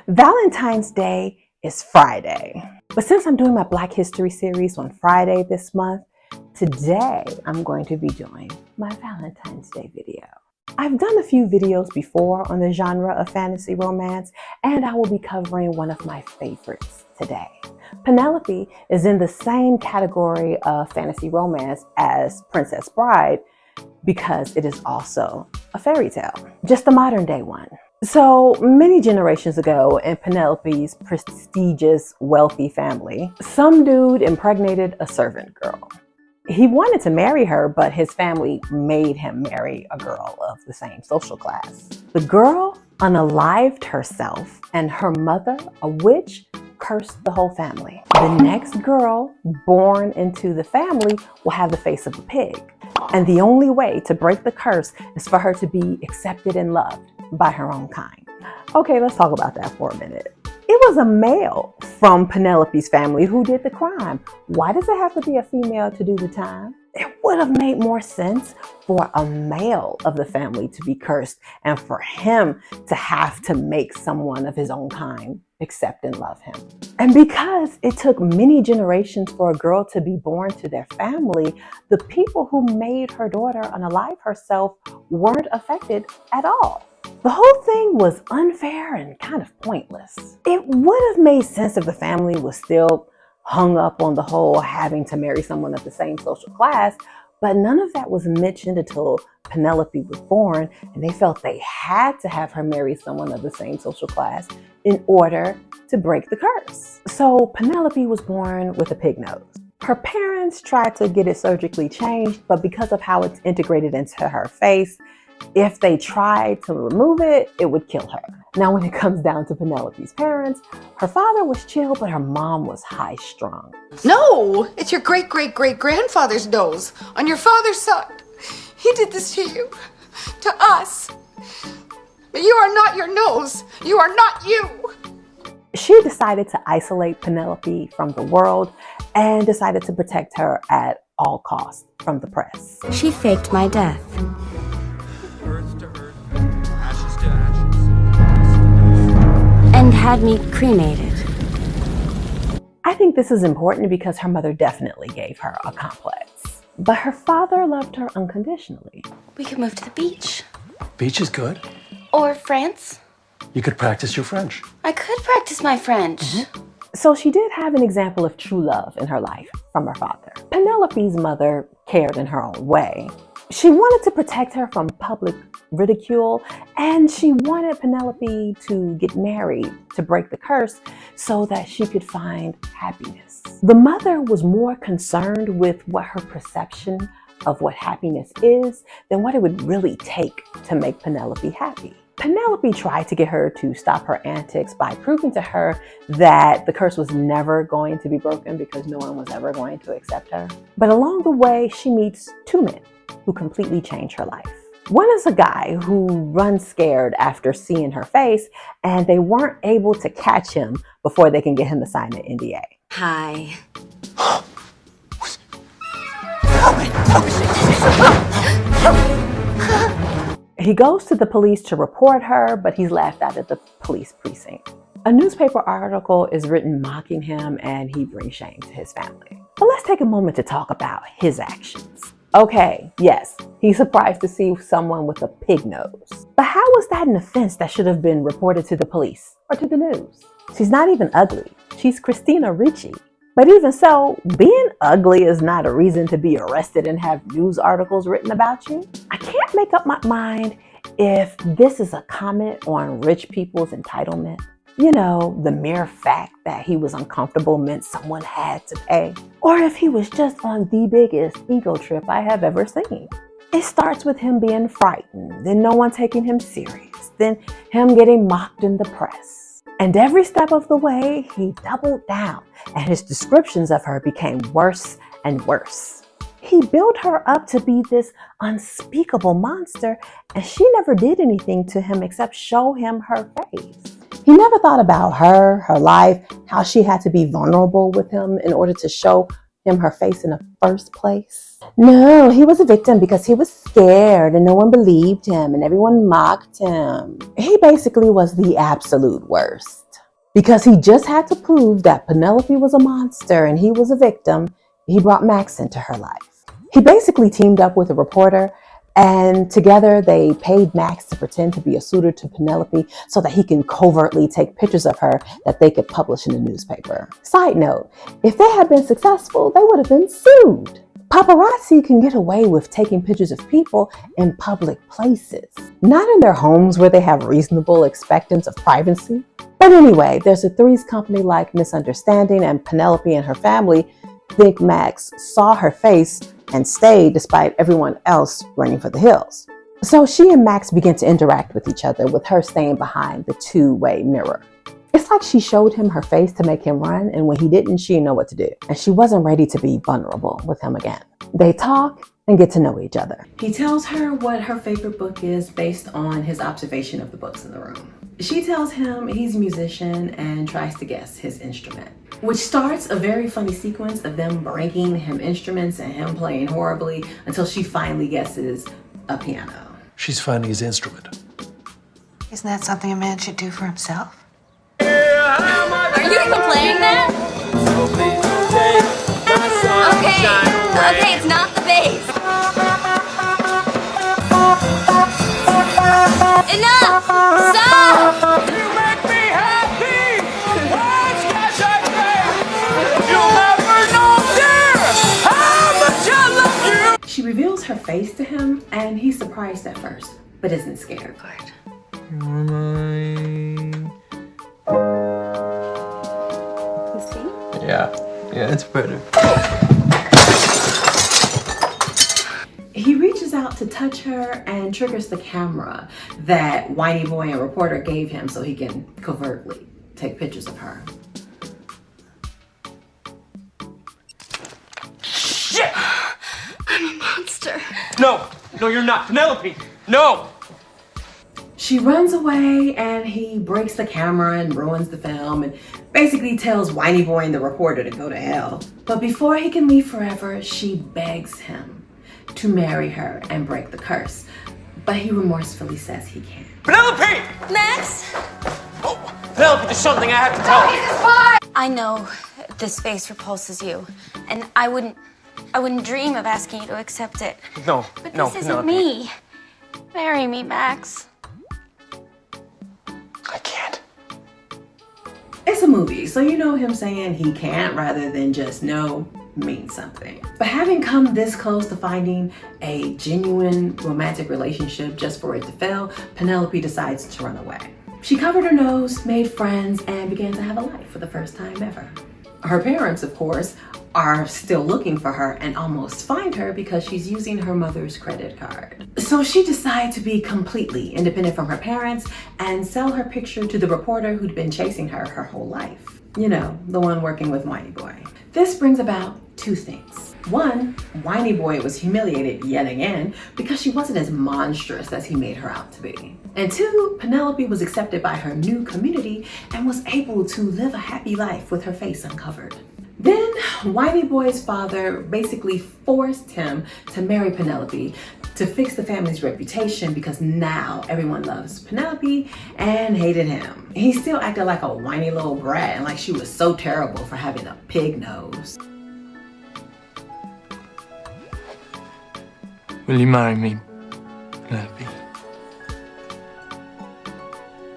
Valentine's Day is Friday. But since I'm doing my Black History series on Friday this month, today I'm going to be doing my Valentine's Day video. I've done a few videos before on the genre of fantasy romance, and I will be covering one of my favorites today. Penelope is in the same category of fantasy romance as Princess Bride because it is also a fairy tale, just a modern day one. So many generations ago in Penelope's prestigious, wealthy family, some dude impregnated a servant girl. He wanted to marry her, but his family made him marry a girl of the same social class. The girl unalived herself, and her mother, a witch, cursed the whole family. The next girl born into the family will have the face of a pig. And the only way to break the curse is for her to be accepted and loved by her own kind. Okay, let's talk about that for a minute. It was a male from Penelope's family who did the crime. Why does it have to be a female to do the time? It would have made more sense for a male of the family to be cursed and for him to have to make someone of his own kind accept and love him. And because it took many generations for a girl to be born to their family, the people who made her daughter unalive herself weren't affected at all. The whole thing was unfair and kind of pointless. It would have made sense if the family was still hung up on the whole having to marry someone of the same social class, but none of that was mentioned until Penelope was born, and they felt they had to have her marry someone of the same social class in order to break the curse. So Penelope was born with a pig nose. Her parents tried to get it surgically changed, but because of how it's integrated into her face, if they tried to remove it, it would kill her. Now, when it comes down to Penelope's parents, her father was chill, but her mom was high-strung. No, it's your great-great-great-grandfather's nose on your father's side. He did this to you, to us. But you are not your nose. You are not you. She decided to isolate Penelope from the world and decided to protect her at all costs from the press. She faked my death. Earth to earth, ashes to ashes. And had me cremated. I think this is important because her mother definitely gave her a complex. But her father loved her unconditionally. We could move to the beach. Beach is good. Or France. You could practice your French. I could practice my French. So she did have an example of true love in her life from her father. Penelope's mother cared in her own way. She wanted to protect her from public ridicule, and she wanted Penelope to get married to break the curse so that she could find happiness. The mother was more concerned with what her perception of what happiness is than what it would really take to make Penelope happy. Penelope tried to get her to stop her antics by proving to her that the curse was never going to be broken because no one was ever going to accept her. But along the way, she meets two men who completely change her life. One is a guy who runs scared after seeing her face, and they weren't able to catch him before they can get him to sign an NDA. Hi. He goes to the police to report her, but he's laughed out at the police precinct. A newspaper article is written mocking him, and he brings shame to his family. But let's take a moment to talk about his actions. Okay, yes, he's surprised to see someone with a pig nose. But how was that an offense that should have been reported to the police or to the news? She's not even ugly. She's Christina Ricci. But even so, being ugly is not a reason to be arrested and have news articles written about you. I can't make up my mind if this is a comment on rich people's entitlement. You know, the mere fact that he was uncomfortable meant someone had to pay. Or if he was just on the biggest ego trip I have ever seen. It starts with him being frightened, then no one taking him serious, then him getting mocked in the press. And every step of the way, he doubled down, and his descriptions of her became worse and worse. He built her up to be this unspeakable monster, and she never did anything to him except show him her face. He never thought about her life, how she had to be vulnerable with him in order to show him her face in the first place. No, he was a victim because he was scared and no one believed him and everyone mocked him. He basically was the absolute worst. Because he just had to prove that Penelope was a monster and he was a victim, he brought Max into her life. He basically teamed up with a reporter, and together they paid Max to pretend to be a suitor to Penelope so that he can covertly take pictures of her that they could publish in the newspaper. Side note, if they had been successful, they would have been sued. Paparazzi can get away with taking pictures of people in public places, not in their homes where they have reasonable expectancy of privacy. But anyway, there's a Three's Company like misunderstanding, and Penelope and her family think Max saw her face and stayed despite everyone else running for the hills. So she and Max begin to interact with each other, with her staying behind the two-way mirror. It's like she showed him her face to make him run, and when he didn't, she didn't know what to do. And she wasn't ready to be vulnerable with him again. They talk and get to know each other. He tells her what her favorite book is based on his observation of the books in the room. She tells him he's a musician and tries to guess his instrument, which starts a very funny sequence of them bringing him instruments and him playing horribly until she finally guesses a piano. She's finding his instrument. Isn't that something a man should do for himself? Are you even playing that? Okay, it's not the bass. Enough! Stop! You make me happy! Watch Cashapp face! You'll never know, dear, how much I love you! She reveals her face to him, and he's surprised at first, but isn't scared. Yeah, it's better. He reaches out to touch her and triggers the camera that whiny boy and reporter gave him so he can covertly take pictures of her. Shit! I'm a monster. No, you're not. Penelope, no! She runs away and he breaks the camera and ruins the film and basically tells whiny boy and the reporter to go to hell. But before he can leave forever, she begs him to marry her and break the curse. But he remorsefully says he can't. Penelope! Max? Oh, Penelope, there's something I have to tell you. I know this face repulses you, and I wouldn't dream of asking you to accept it. No, But no, this isn't Penelope. me. Marry me, Max. I can't. It's a movie, so you know him saying he can't rather than just no means something. But having come this close to finding a genuine romantic relationship just for it to fail, Penelope decides to run away. She covered her nose, made friends, and began to have a life for the first time ever. Her parents, of course, are still looking for her and almost find her because she's using her mother's credit card. So she decides to be completely independent from her parents and sell her picture to the reporter who'd been chasing her whole life. You know, the one working with Whiny Boy. This brings about two things. One, Whiny Boy was humiliated yet again because she wasn't as monstrous as he made her out to be. And two, Penelope was accepted by her new community and was able to live a happy life with her face uncovered. Then Whiny Boy's father basically forced him to marry Penelope to fix the family's reputation because now everyone loves Penelope and hated him. He still acted like a whiny little brat and like she was so terrible for having a pig nose. Will you marry me, Penelope?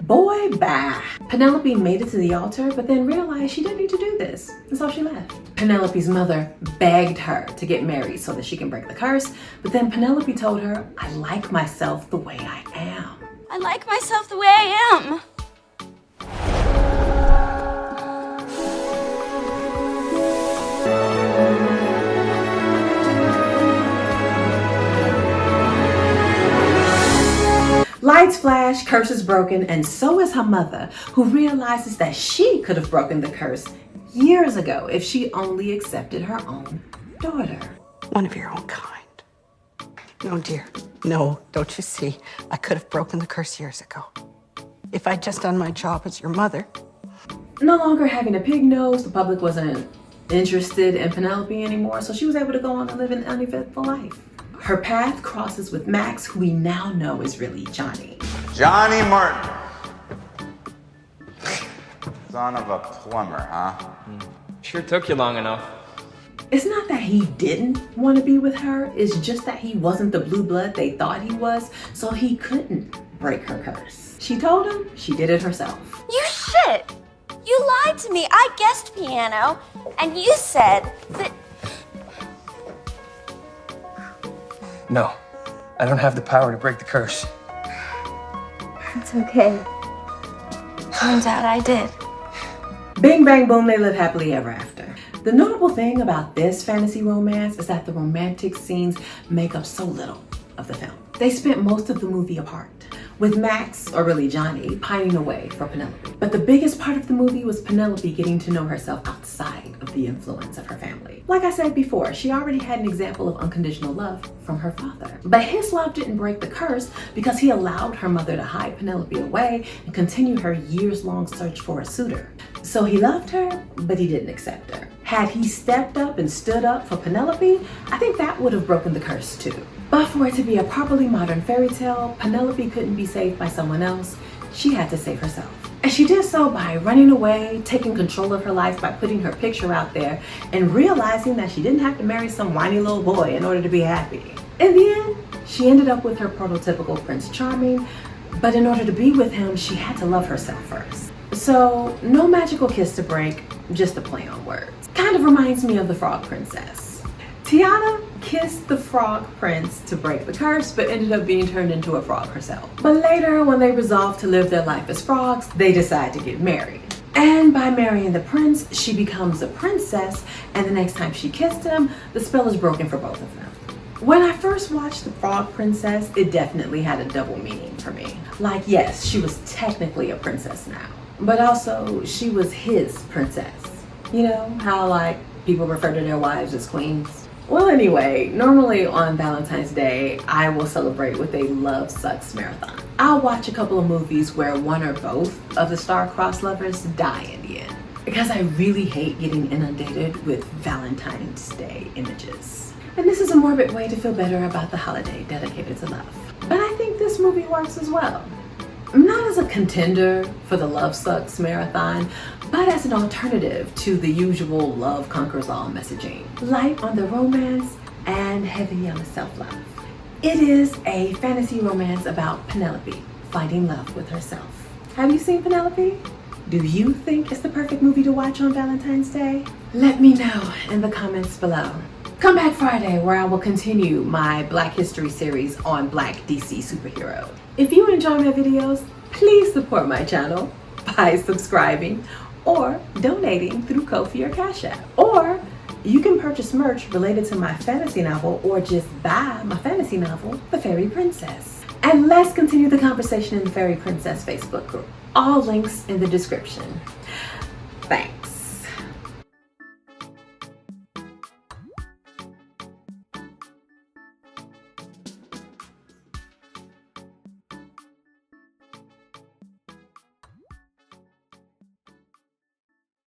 Boy, bye. Penelope made it to the altar, but then realized she didn't need to do this, and so she left. Penelope's mother begged her to get married so that she can break the curse, but then Penelope told her, I like myself the way I am. I like myself the way I am. Lights flash, curse is broken, and so is her mother, who realizes that she could have broken the curse years ago if she only accepted her own daughter. One of your own kind. No, dear. No, don't you see? I could have broken the curse years ago. If I'd just done my job as your mother. No longer having a pig nose, the public wasn't interested in Penelope anymore, so she was able to go on and live an uneventful life. Her path crosses with Max, who we now know is really Johnny. Johnny Martin. Son of a plumber, huh? Sure took you long enough. It's not that he didn't want to be with her, it's just that he wasn't the blue blood they thought he was, so he couldn't break her curse. She told him she did it herself. You shit! You lied to me. I guessed piano, and you said that. No, I don't have the power to break the curse. It's okay. Turns out I did. Bing, bang, boom, they live happily ever after. The notable thing about this fantasy romance is that the romantic scenes make up so little of the film. They spent most of the movie apart, with Max, or really Johnny, pining away for Penelope. But the biggest part of the movie was Penelope getting to know herself outside of the influence of her family. Like I said before, she already had an example of unconditional love from her father. But his love didn't break the curse because he allowed her mother to hide Penelope away and continue her years-long search for a suitor. So he loved her, but he didn't accept her. Had he stepped up and stood up for Penelope, I think that would have broken the curse too. But for it to be a properly modern fairy tale, Penelope couldn't be saved by someone else. She had to save herself. And she did so by running away, taking control of her life by putting her picture out there, and realizing that she didn't have to marry some whiny little boy in order to be happy. In the end, she ended up with her prototypical Prince Charming, but in order to be with him, she had to love herself first. So, no magical kiss to break, just a play on words. Kind of reminds me of the Frog Princess. Tiana kissed the Frog Prince to break the curse, but ended up being turned into a frog herself. But later, when they resolved to live their life as frogs, they decide to get married. And by marrying the prince, she becomes a princess, and the next time she kissed him, the spell is broken for both of them. When I first watched The Frog Princess, it definitely had a double meaning for me. Like, yes, she was technically a princess now, but also she was his princess. You know how like people refer to their wives as queens? Well, anyway, normally on Valentine's Day, I will celebrate with a Love Sucks marathon. I'll watch a couple of movies where one or both of the star-crossed lovers die in the end, because I really hate getting inundated with Valentine's Day images. And this is a morbid way to feel better about the holiday dedicated to love. But I think this movie works as well. Not as a contender for the Love Sucks marathon, but as an alternative to the usual love conquers all messaging. Light on the romance and heavy on the self-love. It is a fantasy romance about Penelope finding love with herself. Have you seen Penelope? Do you think it's the perfect movie to watch on Valentine's Day? Let me know in the comments below. Come back Friday where I will continue my Black History series on Black DC superheroes. If you enjoy my videos, please support my channel by subscribing or donating through Ko-fi or Cashapp. Or you can purchase merch related to my fantasy novel or just buy my fantasy novel, The Fairy Princess. And let's continue the conversation in the Fairy Princess Facebook group. All links in the description. Thanks.